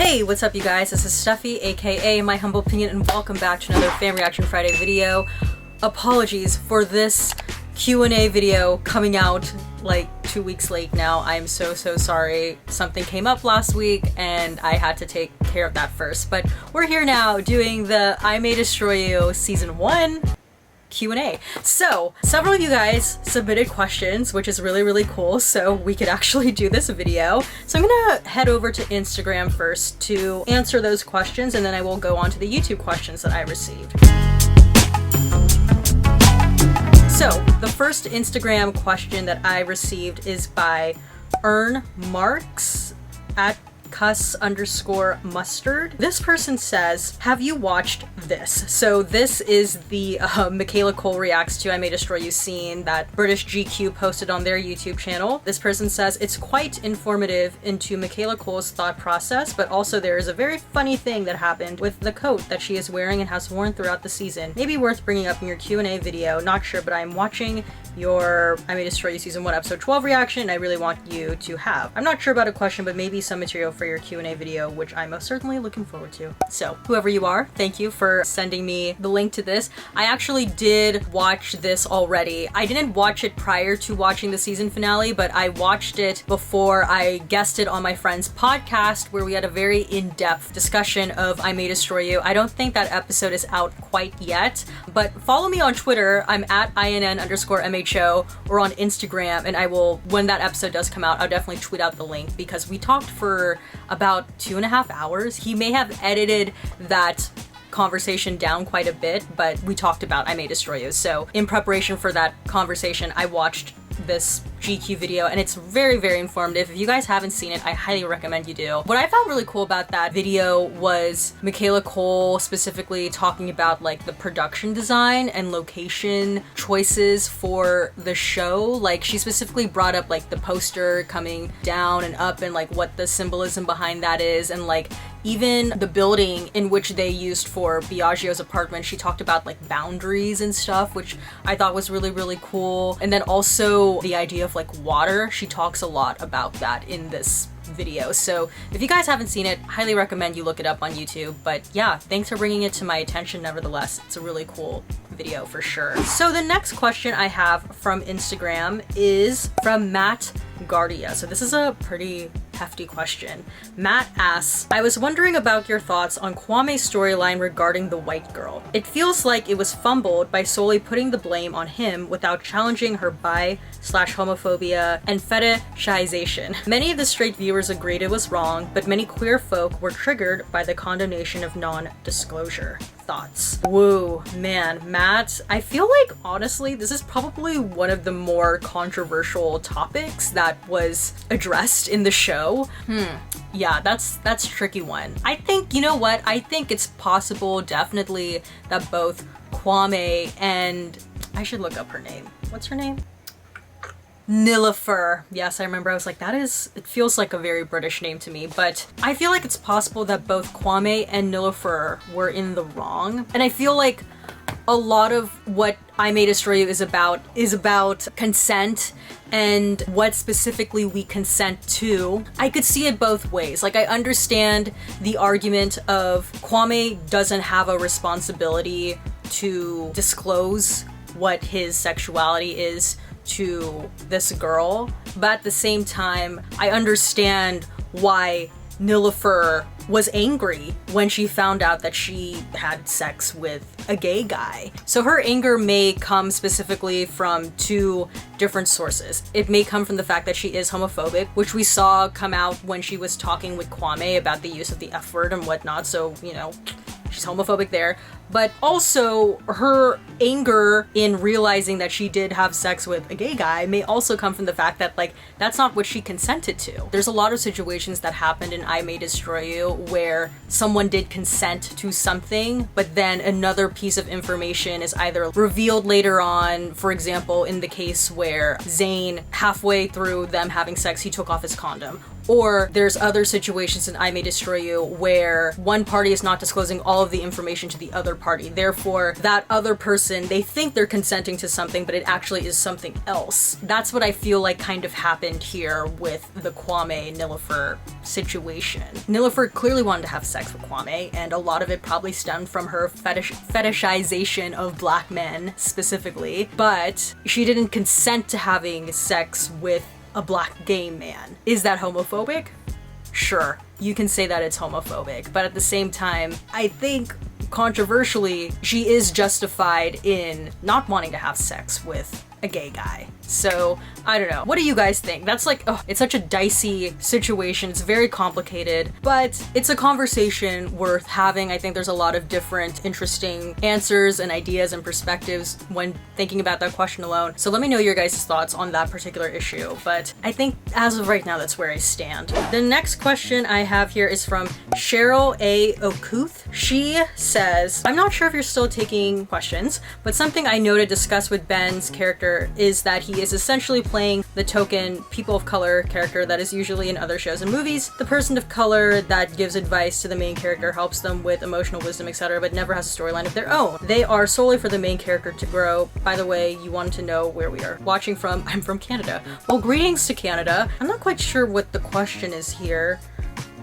Hey, what's up you guys? This is Steffi, aka My Humble Opinion, and welcome back to another Fan Reaction Friday video. Apologies for this Q&A video coming out like 2 weeks late now. I'm so sorry. Something came up last week and I had to take care of that first. But we're here now doing the I May Destroy You Season 1 Q&A. So, several of you guys submitted questions, which is really cool, so we could actually do this video. So I'm gonna head over to Instagram first to answer those questions, and then I will go on to the YouTube questions that I received. So, the first Instagram question that I received is by Marks at @cuss_mustard. This person says, have you watched this? So this is the Michaela Coel reacts to I May Destroy You scene that British GQ posted on their YouTube channel. This person says, it's quite informative into Michaela Coel's thought process, but also there is a very funny thing that happened with the coat that she is wearing and has worn throughout the season. Maybe worth bringing up in your Q&A video. Not sure, but I'm watching your I May Destroy You Season 1 Episode 12 reaction I really want you to have. I'm not sure about a question, but maybe some material for your Q&A video, which I'm most certainly looking forward to. So, whoever you are, thank you for sending me the link to this. I actually did watch this already. I didn't watch it prior to watching the season finale, but I watched it before I guested on my friend's podcast where we had a very in-depth discussion of I May Destroy You. I don't think that episode is out quite yet, but follow me on Twitter. I'm at INN_MHO or on Instagram, and I will, when that episode does come out, I'll definitely tweet out the link because we talked for about 2.5 hours. He may have edited that conversation down quite a bit, but we talked about I May Destroy You. So in preparation for that conversation, I watched this GQ video and it's very informative. If you guys haven't seen it, I highly recommend you do. What I found really cool about that video was Michaela Coel specifically talking about like the production design and location choices for the show. Like she specifically brought up like the poster coming down and up and like what the symbolism behind that is, and like even the building in which they used for Biagio's apartment. She talked about like boundaries and stuff, which I thought was really cool. And then also the idea of like water. She talks a lot about that in this video. So if you guys haven't seen it, highly recommend you look it up on YouTube. But yeah, thanks for bringing it to my attention nevertheless. It's a really cool video for sure. So the next question I have from Instagram is from Matt Gardia. So this is a pretty hefty question. Matt asks, I was wondering about your thoughts on Kwame's storyline regarding the white girl. It feels like it was fumbled by solely putting the blame on him without challenging her bi/homophobia and fetishization. Many of the straight viewers agreed it was wrong, but many queer folk were triggered by the condemnation of non-disclosure. Thoughts? Woo, man, Matt, I feel like honestly this is probably one of the more controversial topics that was addressed in the show. Yeah, that's a tricky one. I think, you know what, I think it's possible definitely that both Kwame and I should look up her name. What's her name? Nilofer. Yes, I remember. I was like, it feels like a very British name to me, but I feel like it's possible that both Kwame and Nilofer were in the wrong. And I feel like a lot of what I May Destroy You is about consent and what specifically we consent to. I could see it both ways. Like, I understand the argument of Kwame doesn't have a responsibility to disclose what his sexuality is to this girl, but at the same time, I understand why Nilofer was angry when she found out that she had sex with a gay guy. So her anger may come specifically from two different sources. It may come from the fact that she is homophobic, which we saw come out when she was talking with Kwame about the use of the F word and whatnot, so, you know, she's homophobic there. But also her anger in realizing that she did have sex with a gay guy may also come from the fact that like that's not what she consented to. There's a lot of situations that happened in I May Destroy You where someone did consent to something, but then another piece of information is either revealed later on. For example, in the case where Zayn, halfway through them having sex, he took off his condom. Or there's other situations in I May Destroy You where one party is not disclosing all of the information to the other party. Therefore, that other person, they think they're consenting to something, but it actually is something else. That's what I feel like kind of happened here with the Kwame Nilofer situation. Nilofer clearly wanted to have sex with Kwame, and a lot of it probably stemmed from her fetishization of black men specifically, but she didn't consent to having sex with a black gay man. Is that homophobic? Sure, you can say that it's homophobic, but at the same time, I think controversially, she is justified in not wanting to have sex with a gay guy. So, I don't know. What do you guys think? That's like, oh, it's such a dicey situation. It's very complicated, but it's a conversation worth having. I think there's a lot of different interesting answers and ideas and perspectives when thinking about that question alone. So let me know your guys' thoughts on that particular issue. But I think as of right now, that's where I stand. The next question I have here is from Cheryl A. Okuth. She says, I'm not sure if you're still taking questions, but something I know to discuss with Ben's character is that he is essentially playing the token people of color character that is usually in other shows and movies. The person of color that gives advice to the main character, helps them with emotional wisdom, etc., but never has a storyline of their own. They are solely for the main character to grow. By the way, you wanted to know where we are watching from. I'm from Canada. Well, greetings to Canada. I'm not quite sure what the question is here,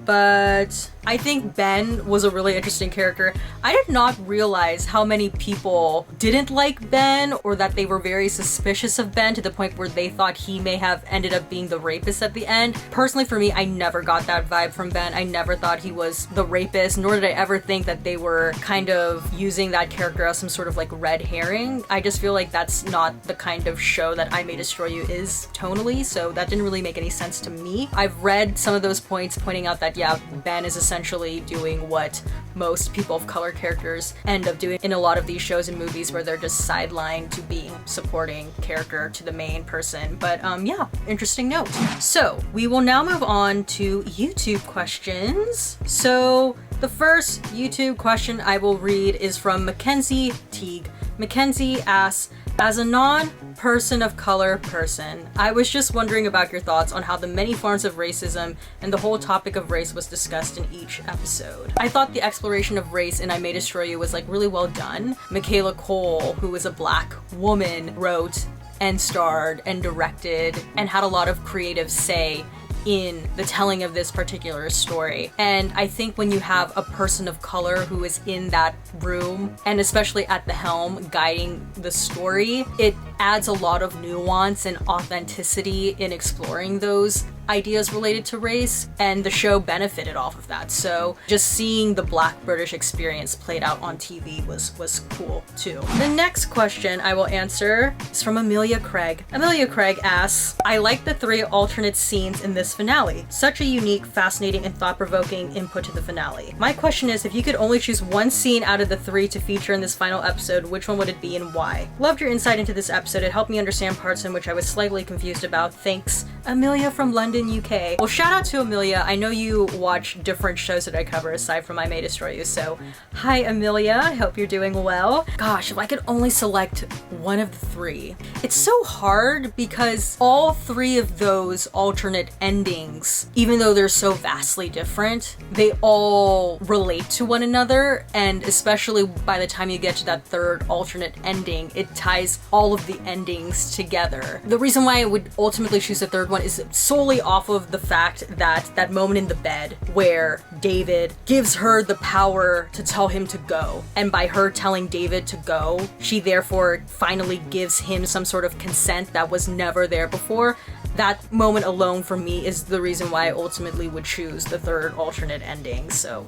but I think Ben was a really interesting character. I did not realize how many people didn't like Ben, or that they were very suspicious of Ben to the point where they thought he may have ended up being the rapist at the end. Personally, for me, I never got that vibe from Ben. I never thought he was the rapist, nor did I ever think that they were kind of using that character as some sort of like red herring. I just feel like that's not the kind of show that I May Destroy You is tonally, so that didn't really make any sense to me. I've read some of those points pointing out that, yeah, Ben is essentially doing what most people of color characters end up doing in a lot of these shows and movies, where they're just sidelined to being supporting character to the main person. But yeah, interesting note. So we will now move on to YouTube questions. So the first YouTube question I will read is from Mackenzie Teague. Mackenzie asks, as a non-person of color person, I was just wondering about your thoughts on how the many forms of racism and the whole topic of race was discussed in each episode. I thought the exploration of race in I May Destroy You was like really well done. Michaela Coel, who is a black woman, wrote and starred and directed and had a lot of creative say in the telling of this particular story. And I think when you have a person of color who is in that room, and especially at the helm guiding the story, it adds a lot of nuance and authenticity in exploring those ideas related to race, and the show benefited off of that. So just seeing the Black British experience played out on TV was cool too. The next question I will answer is from Amelia Craig. Amelia Craig asks, I like the 3 alternate scenes in this finale. Such a unique, fascinating, and thought-provoking input to the finale. My question is, if you could only choose one scene out of the 3 to feature in this final episode, which one would it be and why? Loved your insight into this episode. It helped me understand parts in which I was slightly confused about. Thanks, Amelia from London, UK. Well, shout out to Amelia. I know you watch different shows that I cover aside from I May Destroy You, so hi Amelia, I hope you're doing well. Gosh, if I could only select one of the 3. It's so hard because all 3 of those alternate endings, even though they're so vastly different, they all relate to one another, and especially by the time you get to that 3rd alternate ending, it ties all of the endings together. The reason why I would ultimately choose the 3rd one is solely off of the fact that that moment in the bed where David gives her the power to tell him to go, and by her telling David to go, she therefore finally gives him some sort of consent that was never there before. That moment alone for me is the reason why I ultimately would choose the 3rd alternate ending. So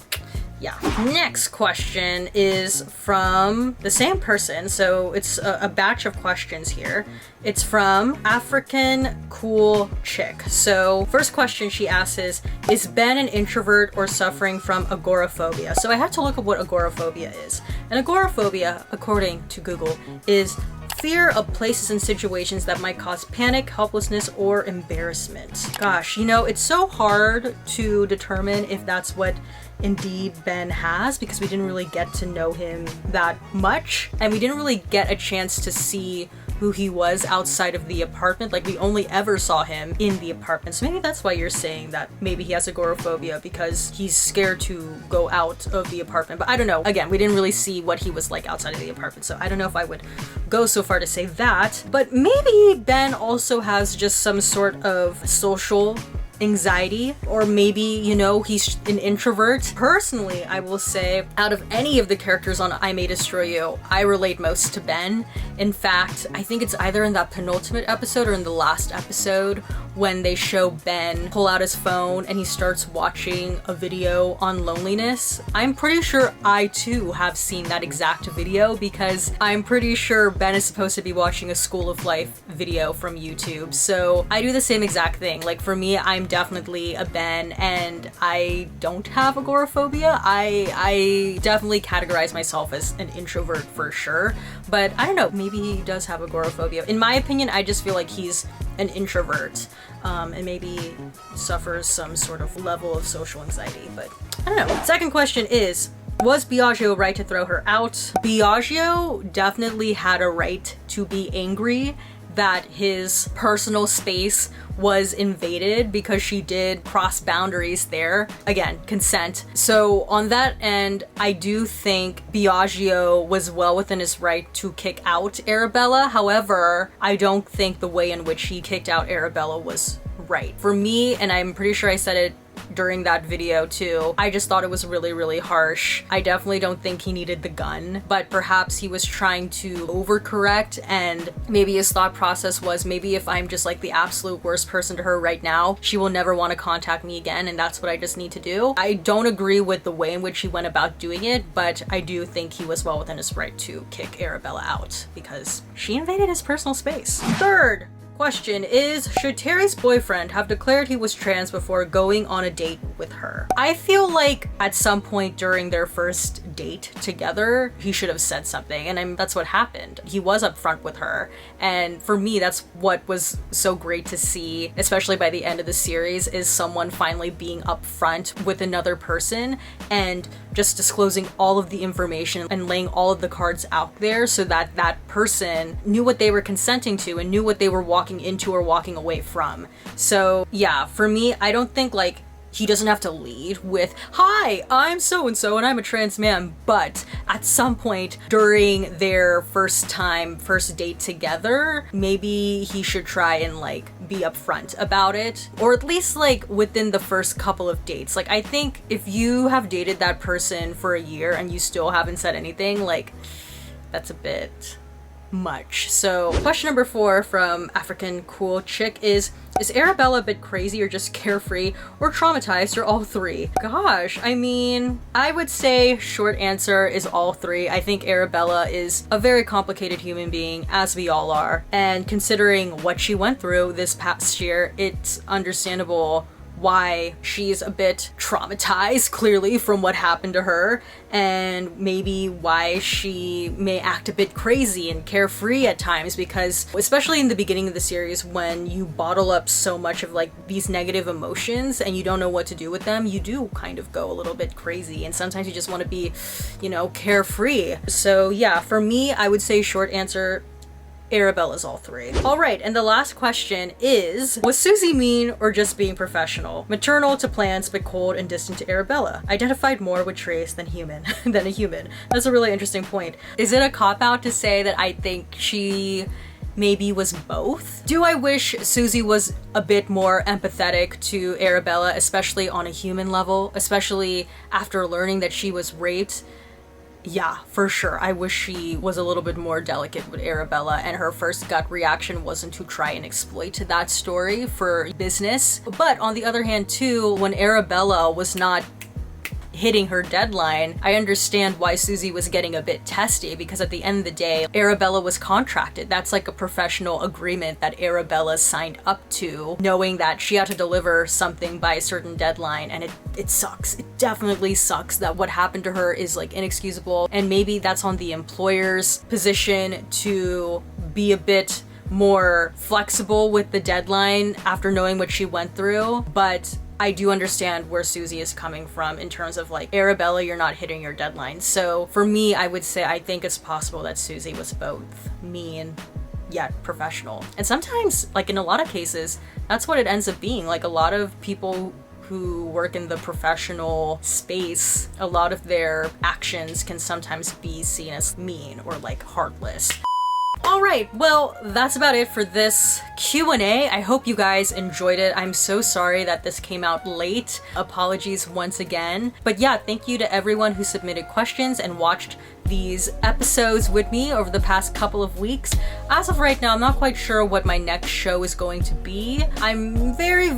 yeah. Next question is from the same person, so it's a batch of questions here. It's from African Cool Chick. So first question she asks is Ben an introvert or suffering from agoraphobia? So I had to look up what agoraphobia is. And agoraphobia, according to Google, is fear of places and situations that might cause panic, helplessness, or embarrassment. Gosh, you know, it's so hard to determine if that's what indeed Ben has, because we didn't really get to know him that much, and we didn't really get a chance to see who he was outside of the apartment. Like, we only ever saw him in the apartment. So maybe that's why you're saying that maybe he has agoraphobia, because he's scared to go out of the apartment. But I don't know. Again, we didn't really see what he was like outside of the apartment, so I don't know if I would go so far to say that. But maybe Ben also has just some sort of social anxiety, or maybe, you know, he's an introvert. Personally, I will say, out of any of the characters on I May Destroy You, I relate most to Ben. In fact, I think it's either in that penultimate episode or in the last episode when they show Ben pull out his phone and he starts watching a video on loneliness. I'm pretty sure I too have seen that exact video, because I'm pretty sure Ben is supposed to be watching a School of Life video from YouTube. So I do the same exact thing. Like, for me, I'm definitely a Ben, and I don't have agoraphobia. I definitely categorize myself as an introvert for sure, but I don't know, maybe he does have agoraphobia. In my opinion, I just feel like he's an introvert, and maybe suffers some sort of level of social anxiety, but I don't know. Second question is, was Biagio right to throw her out? Biagio definitely had a right to be angry that his personal space was invaded, because she did cross boundaries there. Again, consent. So on that end, I do think Biagio was well within his right to kick out Arabella. However, I don't think the way in which he kicked out Arabella was right. For me, and I'm pretty sure I said it during that video too, I just thought it was really, really harsh. I definitely don't think he needed the gun, but perhaps he was trying to overcorrect, and maybe his thought process was, maybe if I'm just like the absolute worst person to her right now, she will never want to contact me again, and that's what I just need to do. I don't agree with the way in which he went about doing it, but I do think he was well within his right to kick Arabella out, because she invaded his personal space. Third question is, should Terry's boyfriend have declared he was trans before going on a date with her? I feel like at some point during their first date together, he should have said something, and that's what happened. He was upfront with her, and for me, that's what was so great to see, especially by the end of the series, is someone finally being upfront with another person and just disclosing all of the information and laying all of the cards out there, so that that person knew what they were consenting to and knew what they were walking into or walking away from. So yeah, for me, I don't think like he doesn't have to lead with, "Hi, I'm so-and-so and I'm a trans man," but at some point during their first date together, maybe he should try and like be upfront about it, or at least like within the first couple of dates. Like, I think if you have dated that person for a year and you still haven't said anything, like, that's a bit much. So question number 4 from African Cool Chick is Arabella a bit crazy, or just carefree, or traumatized, or all three? Gosh, I mean, I would say short answer is all three. I think Arabella is a very complicated human being, as we all are, and considering what she went through this past year, it's understandable why she's a bit traumatized, clearly, from what happened to her, and maybe why she may act a bit crazy and carefree at times, because especially in the beginning of the series, when you bottle up so much of like these negative emotions and you don't know what to do with them, you do kind of go a little bit crazy, and sometimes you just want to be, you know, carefree. So yeah, for me, I would say short answer, Arabella's all three. All right, and the last question is, was Suzie mean or just being professional? Maternal to plants, but cold and distant to Arabella. Identified more with traits than a human. That's a really interesting point. Is it a cop-out to say that I think she maybe was both? Do I wish Suzie was a bit more empathetic to Arabella, especially on a human level, especially after learning that she was raped? Yeah, for sure. I wish she was a little bit more delicate with Arabella, and her first gut reaction wasn't to try and exploit that story for business. But on the other hand too, when Arabella was not hitting her deadline, I understand why Suzie was getting a bit testy, because at the end of the day, Arabella was contracted. That's like a professional agreement that Arabella signed up to, knowing that she had to deliver something by a certain deadline, and it sucks. It definitely sucks that what happened to her is like inexcusable, and maybe that's on the employer's position to be a bit more flexible with the deadline after knowing what she went through, but I do understand where Suzie is coming from in terms of like, Arabella, you're not hitting your deadline. So for me, I would say I think it's possible that Suzie was both mean yet professional. And sometimes, like in a lot of cases, that's what it ends up being. Like a lot of people who work in the professional space, a lot of their actions can sometimes be seen as mean or like heartless. Alright, well, that's about it for this Q&A. I hope you guys enjoyed it. I'm so sorry that this came out late. Apologies once again. But yeah, thank you to everyone who submitted questions and watched these episodes with me over the past couple of weeks. As of right now, I'm not quite sure what my next show is going to be. I'm very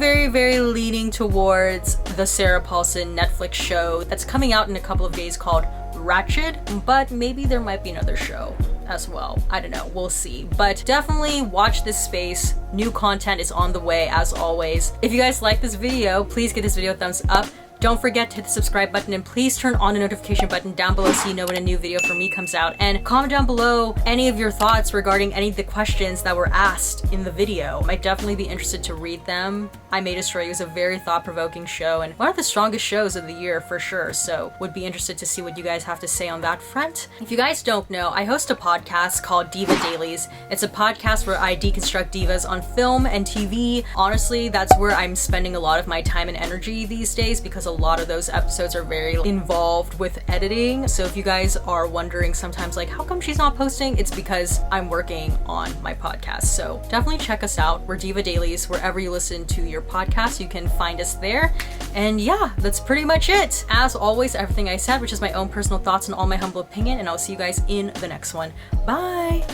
leaning towards the Sarah Paulson Netflix show that's coming out in a couple of days called Ratched, but maybe there might be another show as well. I don't know, we'll see. But definitely watch this space. New content is on the way as always. If you guys like this video, please give this video a thumbs up. Don't forget to hit the subscribe button and please turn on the notification button down below so you know when a new video from me comes out. And comment down below any of your thoughts regarding any of the questions that were asked in the video. I'd definitely be interested to read them. I May Destroy You is a very thought-provoking show and one of the strongest shows of the year for sure, so would be interested to see what you guys have to say on that front. If you guys don't know, I host a podcast called Diva Dailies. It's a podcast where I deconstruct divas on film and TV. Honestly, that's where I'm spending a lot of my time and energy these days because a lot of those episodes are very involved with editing. So if you guys are wondering sometimes like how come she's not posting, it's because I'm working on my podcast. So definitely check us out. We're Diva Dailies. Wherever you listen to your podcast, you can find us there. And yeah, that's pretty much it. As always, everything I said, which is my own personal thoughts and all my humble opinion, and I'll see you guys in the next one. Bye!